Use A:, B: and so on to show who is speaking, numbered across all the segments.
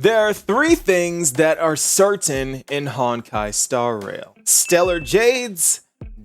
A: There are three things that are certain in Honkai Star Rail: Stellar Jades,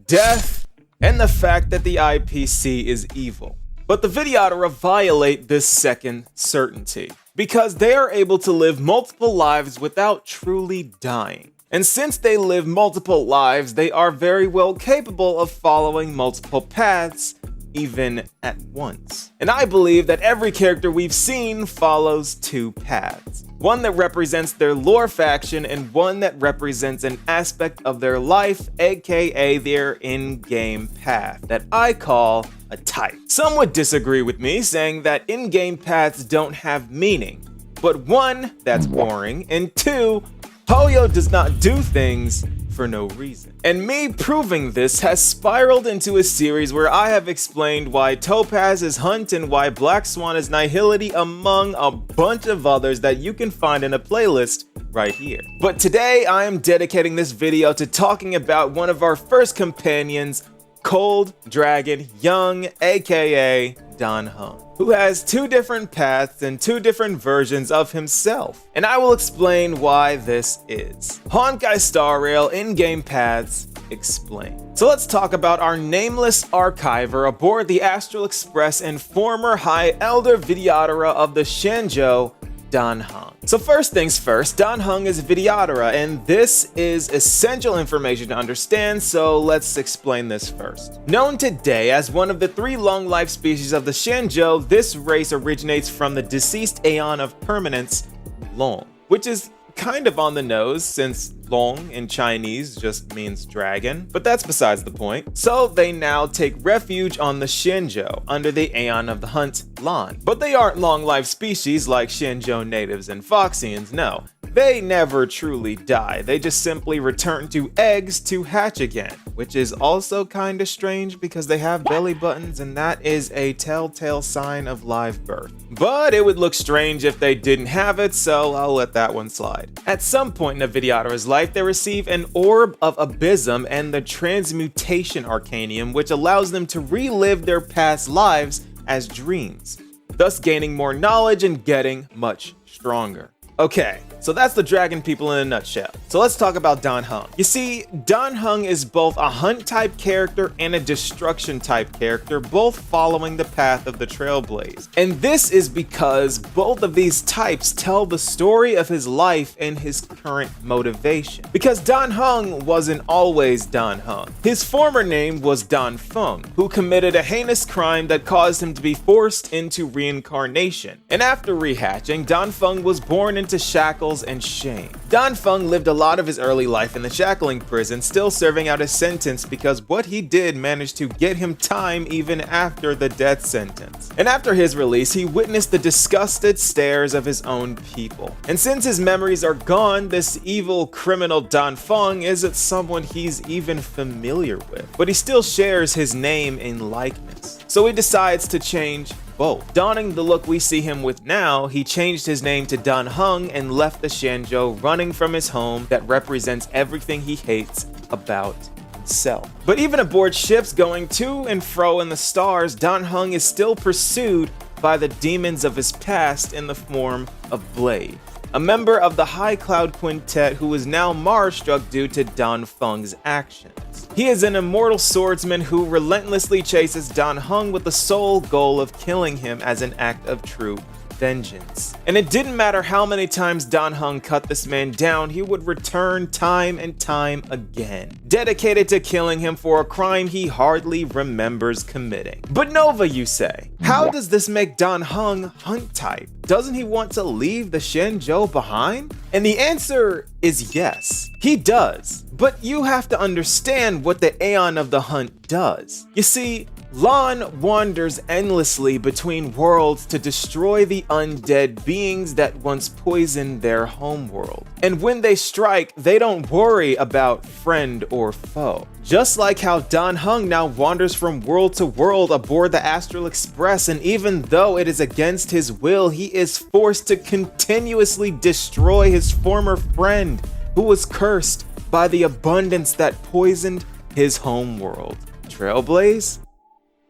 A: death, and the fact that the IPC is evil. But the Vidyadhara violate this second certainty, because they are able to live multiple lives without truly dying. And since they live multiple lives, they are very well capable of following multiple paths, even at once. And I believe that every character we've seen follows two paths. One that represents their lore faction and one that represents an aspect of their life, aka their in-game path, that I call a type. Some would disagree with me, saying that in-game paths don't have meaning. But one, that's boring, and two, Hoyo does not do things for no reason. And me proving this has spiraled into a series where I have explained why Topaz is Hunt and why Black Swan is Nihility, among a bunch of others that you can find in a playlist right here. But today I am dedicating this video to talking about one of our first companions, Cold Dragon Young, aka Dan Heng, who has two different paths and two different versions of himself. And I will explain why this is. Honkai Star Rail in-game paths explained. So let's talk about our nameless archiver aboard the Astral Express and former High Elder Vidyadhara of the Shenzhou, Dan Heng. So first things first, Dan Heng is Vidyadhara, and this is essential information to understand, so let's explain this first. Known today as one of the three long-life species of the Shenzhou, this race originates from the deceased Aeon of Permanence, Long, which is kind of on the nose since Long in Chinese just means dragon, but that's besides the point. So they now take refuge on the Shenzhou under the Aeon of the Hunt, Lan. But they aren't long-life species like Shenzhou natives and Foxians, no. They never truly die, they just simply return to eggs to hatch again, which is also kinda strange because they have belly buttons and that is a telltale sign of live birth. But it would look strange if they didn't have it, so I'll let that one slide. At some point in the Vidyadhara's life, they receive an Orb of Abysm and the Transmutation Arcanium, which allows them to relive their past lives as dreams, thus gaining more knowledge and getting much stronger. Okay, so that's the dragon people in a nutshell. So let's talk about Dan Heng. You see, Dan Heng is both a hunt type character and a destruction type character, both following the path of the Trailblaze. And this is because both of these types tell the story of his life and his current motivation. Because Dan Heng wasn't always Dan Heng. His former name was Dan Feng, who committed a heinous crime that caused him to be forced into reincarnation. And after rehatching, Dan Feng was born into shackles and shame. Dan Feng lived a lot of his early life in the shackling prison, still serving out his sentence because what he did managed to get him time even after the death sentence. And after his release, he witnessed the disgusted stares of his own people. And since his memories are gone, this evil criminal Dan Feng isn't someone he's even familiar with, but he still shares his name and likeness. So he decides to change both. Donning the look we see him with now, he changed his name to Dan Heng and left the Shenzhou, running from his home that represents everything he hates about himself. But even aboard ships going to and fro in the stars, Dan Heng is still pursued by the demons of his past in the form of Blade, a member of the High Cloud Quintet who is now Mars-struck due to Dan Feng's actions. He is an immortal swordsman who relentlessly chases Dan Heng with the sole goal of killing him as an act of true vengeance. And it didn't matter how many times Dan Heng cut this man down, he would return time and time again, dedicated to killing him for a crime he hardly remembers committing. But Nova, you say, how does this make Dan Heng hunt type? Doesn't he want to leave the Shenzhou behind? And the answer is yes, he does. But you have to understand what the Aeon of the Hunt does. You see, Lan wanders endlessly between worlds to destroy the undead beings that once poisoned their homeworld. And when they strike, they don't worry about friend or foe. Just like how Dan Heng now wanders from world to world aboard the Astral Express, and even though it is against his will, he is forced to continuously destroy his former friend, who was cursed by the abundance that poisoned his homeworld. Trailblaze?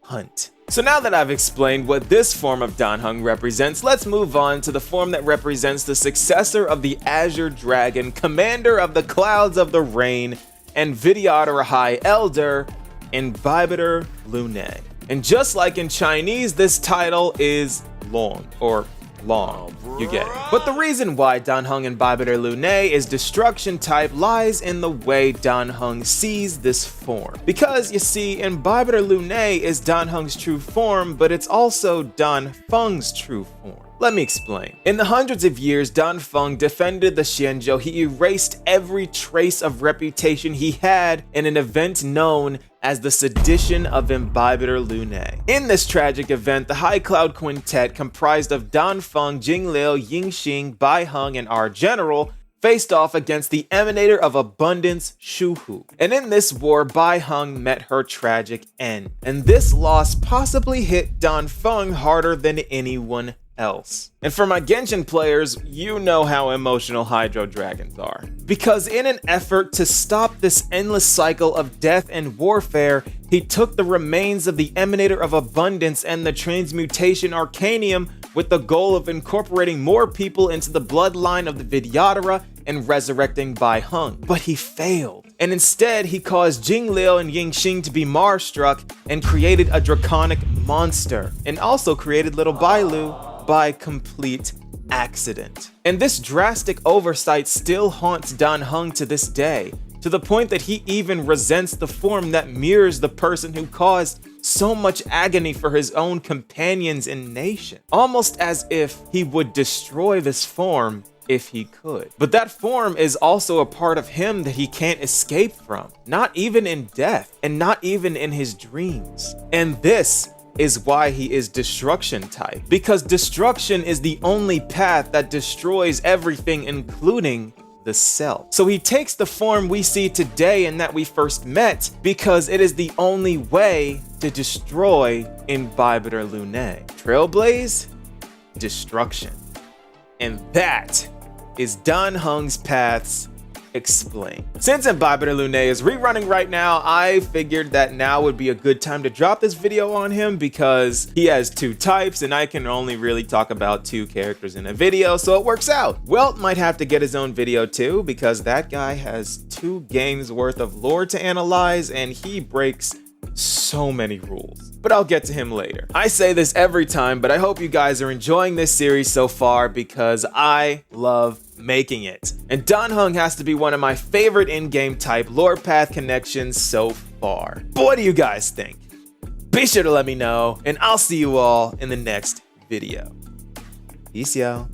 A: hunt. So now that I've explained what this form of Dan Heng represents, let's move on to the form that represents the successor of the Azure Dragon, commander of the clouds of the rain, and Vidyadhara High Elder, Vidyadhara Lunay. And just like in Chinese, this title is long, or long, you get it. But the reason why Dan Heng and Vidyadhara Lunay is destruction type lies in the way Dan Heng sees this form. Because you see, in Vidyadhara Lunay is Dan Heng's true form, but it's also Dan Feng's true form. Let me explain. In the hundreds of years Dan Feng defended the Xianzhou, he erased every trace of reputation he had in an event known as the Sedition of Vidyadhara Lunay. In this tragic event, the High Cloud Quintet, comprised of Dan Feng, Jing Liu, Ying Xing, Bai Heng, and our general, faced off against the Emanator of Abundance, Shu Hu. And in this war, Bai Heng met her tragic end. And this loss possibly hit Dan Feng harder than anyone else. And for my Genshin players, you know how emotional Hydro Dragons are. Because in an effort to stop this endless cycle of death and warfare, he took the remains of the Emanator of Abundance and the Transmutation Arcanium with the goal of incorporating more people into the bloodline of the Vidyadhara and resurrecting Bai Heng. But he failed. And instead, he caused Jing Liu and Ying Xing to be Mars-struck and created a draconic monster. And also created little Bailu by complete accident. And this drastic oversight still haunts Dan Heng to this day, to the point that he even resents the form that mirrors the person who caused so much agony for his own companions and nation. Almost as if he would destroy this form if he could. But that form is also a part of him that he can't escape from, not even in death, and not even in his dreams. And this is why he is destruction type, because destruction is the only path that destroys everything, including the self. So he takes the form we see today and that we first met because it is the only way to destroy in Vidyadhara Lunay. Trailblaze, destruction. And that is Dan Heng's paths explained. Since Vidyadhara Lunay is rerunning right now, I figured that now would be a good time to drop this video on him because he has two types and I can only really talk about two characters in a video, so it works out. Welt might have to get his own video too because that guy has 2 games worth of lore to analyze and he breaks so many rules. But I'll get to him later. I say this every time, but I hope you guys are enjoying this series so far because I love making it. And Dan Heng has to be one of my favorite in-game type lore path connections so far. But what do you guys think? Be sure to let me know, and I'll see you all in the next video. Peace, y'all.